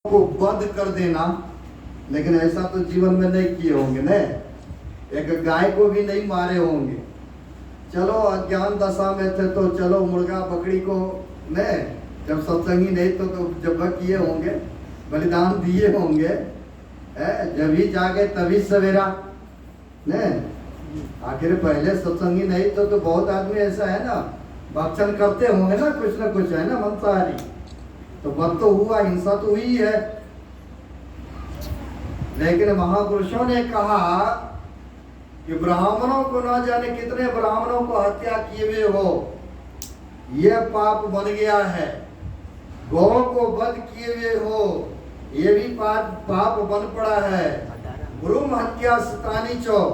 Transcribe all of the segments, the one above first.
को बंद कर देना, लेकिन ऐसा तो जीवन में नहीं किए होंगे न। एक गाय को भी नहीं मारे होंगे। चलो अज्ञान दशा में थे तो चलो मुर्गा बकरी को न, जब सत्संगी नहीं तो जब किए होंगे, बलिदान दिए होंगे। जब ही जागे तभी सवेरा न। आखिर पहले सत्संगी नहीं तो बहुत आदमी ऐसा है ना, भक्षण करते होंगे ना कुछ है ना मंसाहारी। तो बद तो हुआ, हिंसा तो हुई है। लेकिन महापुरुषों ने कहा कि ब्राह्मणों को ना जाने कितने ब्राह्मणों को हत्या किए हुए हो, ये पाप बन गया है। गौ को वध किए हुए हो, ये भी पाप बन पड़ा है। भ्रूण हत्या शतानी चौ।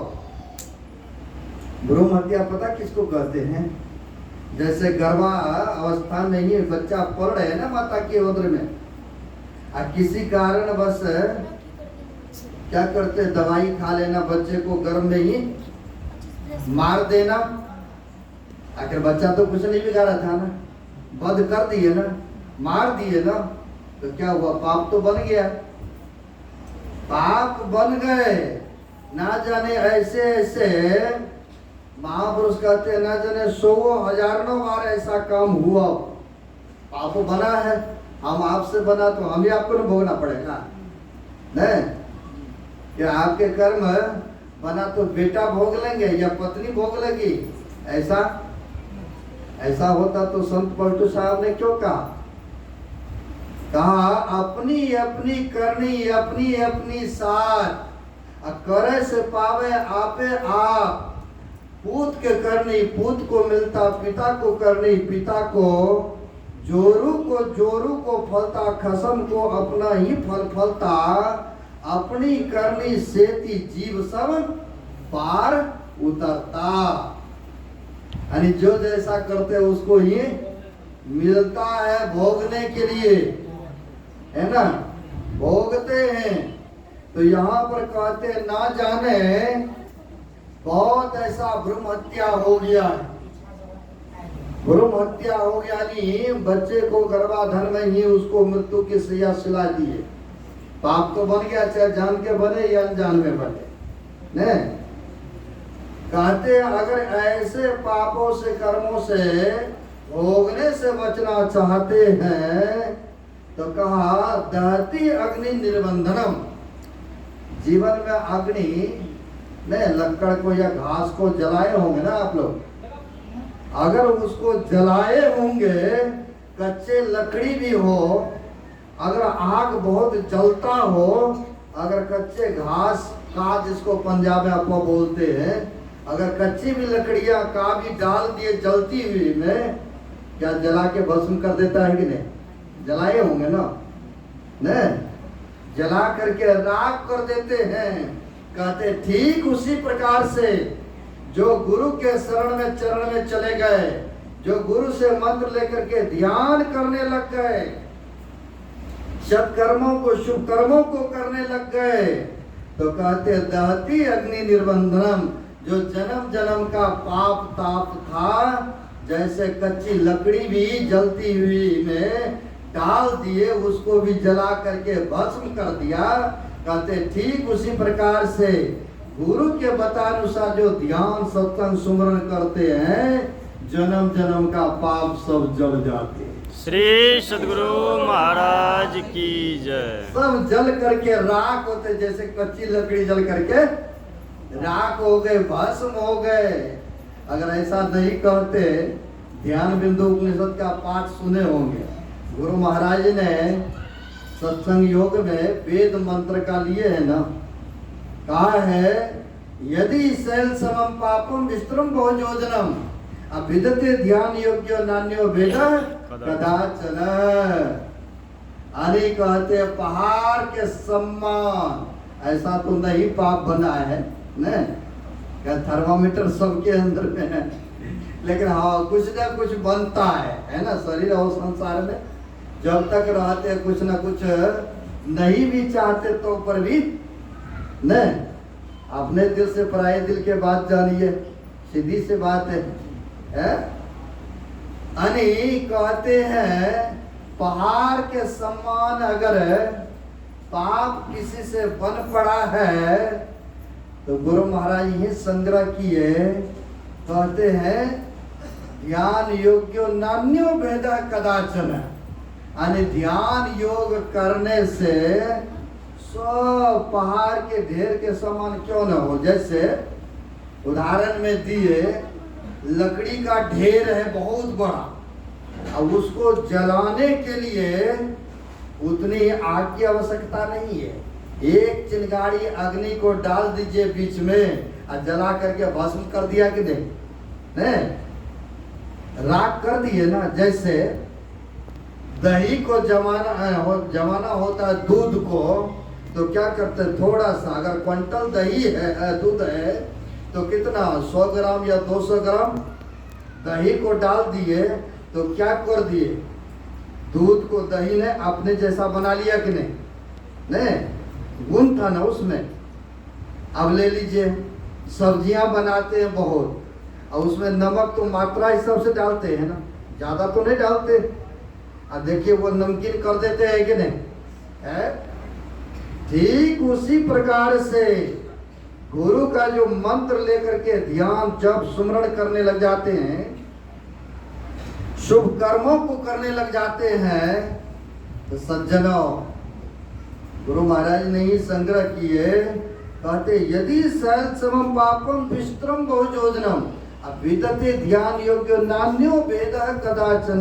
भ्रूण हत्या पता किसको कहते हैं? जैसे गर्भा अवस्था में ही बच्चा पड़ रहे ना माता के उदर में, किसी कारण बस क्या करते, दवाई खा लेना, बच्चे को गर्भ में ही मार देना। आखिर बच्चा तो कुछ नहीं बिगाड़ा था ना, वध कर दिए ना, मार दिए ना, तो क्या हुआ? पाप तो बन गया। पाप बन गए। ना जाने ऐसे ऐसे महापुरुष कहते हैं, ना जाने सौ हजारों बार ऐसा काम हुआ, पाप बना है। हम आपसे बना तो हम ही आपको भोगना पड़ेगा नहीं कि आपके कर्म बना तो बेटा भोग लेंगे या पत्नी भोग लेगी। ऐसा होता तो संत पलटू साहब ने क्यों कहा अपनी अपनी करनी अपनी अपनी साथ, करे से पावे आपे आप। पूत के करनी पूत को मिलता, पिता को करनी पिता को। जोरू को फलता, खसम को अपना ही फल फलता। अपनी करनी सेती जीव सब पार उतरता। यानी जो जैसा करते उसको ही मिलता है भोगने के लिए, है ना, भोगते हैं। तो यहाँ पर कहते ना जाने बहुत ऐसा भ्रूण हत्या हो गया। भ्रूण हत्या हो गया नहीं, बच्चे को गर्भाधान में ही उसको मृत्यु की सजा सुला दिए। पाप तो बन गया, चाहे जान के बने या अनजान में बने ने। कहते अगर ऐसे पापों से कर्मों से भोगने से बचना चाहते हैं तो कहा दहती अग्नि निर्बंधनम। जीवन में अग्नि ने लकड़ को या घास को जलाए होंगे ना आप लोग, अगर उसको जलाए होंगे, कच्चे लकड़ी भी हो, अगर आग बहुत जलता हो, अगर कच्चे घास का जिसको पंजाब में आपको बोलते हैं, अगर कच्ची भी लकड़ियां का भी डाल दिए जलती हुई में, क्या जला के भस्म कर देता है कि नहीं? जलाए होंगे ना, नहीं जला करके राख कर देते हैं। कहते ठीक उसी प्रकार से जो गुरु के शरण में चरण में चले गए, जो गुरु से मंत्र लेकर के ध्यान करने लग गए, सत्कर्मों को शुभ कर्मों को करने लग गए, तो कहते दहती अग्नि निर्बंधनम। जो जन्म जन्म का पाप ताप था, जैसे कच्ची लकड़ी भी जलती हुई में डाल दिए, उसको भी जला करके भस्म कर दिया। कहते ठीक उसी प्रकार से गुरु के बतानुसार जो ध्यान सत्संग सुमरण करते हैं, जन्म जन्म का पाप सब जल जाते हैं। श्री सद्गुरु महाराज की जय। सब जल करके राख होते, जैसे कच्ची लकड़ी जल करके राख हो गए, भस्म हो गए। अगर ऐसा नहीं कहते, ध्यान बिंदु उपनिषद का पाठ सुने होंगे। गुरु महाराज ने सत्संग योग में वेद मंत्र का लिए है ना, कहा है यदि शैल समम पापम विस्तृम बहुयोजनम अभिदते ध्यान योग्य नान्यो वेद कदाचन। अरे कहते पहाड़ के सम्मान ऐसा तो नहीं पाप बना है न। क्या थर्मामीटर सबके अंदर में है, लेकिन हाँ कुछ ना कुछ बनता है ना। शरीर और संसार में जब तक रहते कुछ ना कुछ नहीं भी चाहते तो पर भी न, अपने दिल से पराये दिल के बात जानिए, सीधी सी बात है। कहते हैं पहाड़ के समान अगर पाप किसी से बन पड़ा है तो गुरु महाराज ये संग्रह किए, कहते हैं ध्यान योग्यो नान्यो भेद कदाचन, यानी ध्यान योग करने से सब पहाड़ के ढेर के समान क्यों न हो। जैसे उदाहरण में दिए, लकड़ी का ढेर है बहुत बड़ा, अब उसको जलाने के लिए उतनी आग की आवश्यकता नहीं है। एक चिंगारी अग्नि को डाल दीजिए बीच में और जला करके भस्म कर दिया कि नहीं, राख कर दिए ना। जैसे दही को जमाना होता है दूध को, तो क्या करते हैं, थोड़ा सा अगर क्विंटल दही है दूध है तो कितना 100 ग्राम या 200 ग्राम दही को डाल दिए तो क्या कर दिए, दूध को दही ने अपने जैसा बना लिया कि नहीं, गुण था ना उसमें। अब ले लीजिए सब्जियां बनाते हैं बहुत, और उसमें नमक तो मात्रा हिसाब से डालते हैं ना, ज्यादा तो नहीं डालते। अब देखिए वो नमकीन कर देते हैं कि नहीं है। ठीक उसी प्रकार से गुरु का जो मंत्र लेकर के ध्यान जब सुमरण करने लग जाते हैं, शुभ कर्मों को करने लग जाते हैं, तो सज्जनों गुरु महाराज ने ही संग्रह किए, कहते यदि सहज समम पापम विस्त्रम बहुजोजनम अविदते ध्यान योग्य नान्यो भेद कदाचन।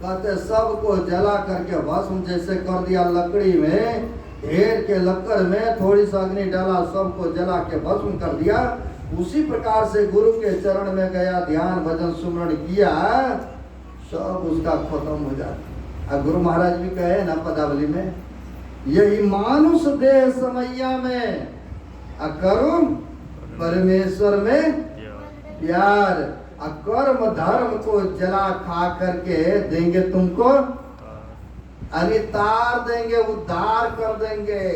कहते सबको जला करके भस्म जैसे कर दिया, लकड़ी में ढेर के लक्कड़ में थोड़ी सा अग्नि डाला, सबको जला के भस्म कर दिया। उसी प्रकार से गुरु के चरण में गया, ध्यान भजन सुमरण किया, सब उसका खत्म हो जाता। अब गुरु महाराज भी कहे ना पदावली में, यही मानुष देह समैया में अकर्म परमेश्वर में प्यार, अकर्म धर्म को जला खा करके देंगे तुमको, अरे तार देंगे, उद्धार कर देंगे।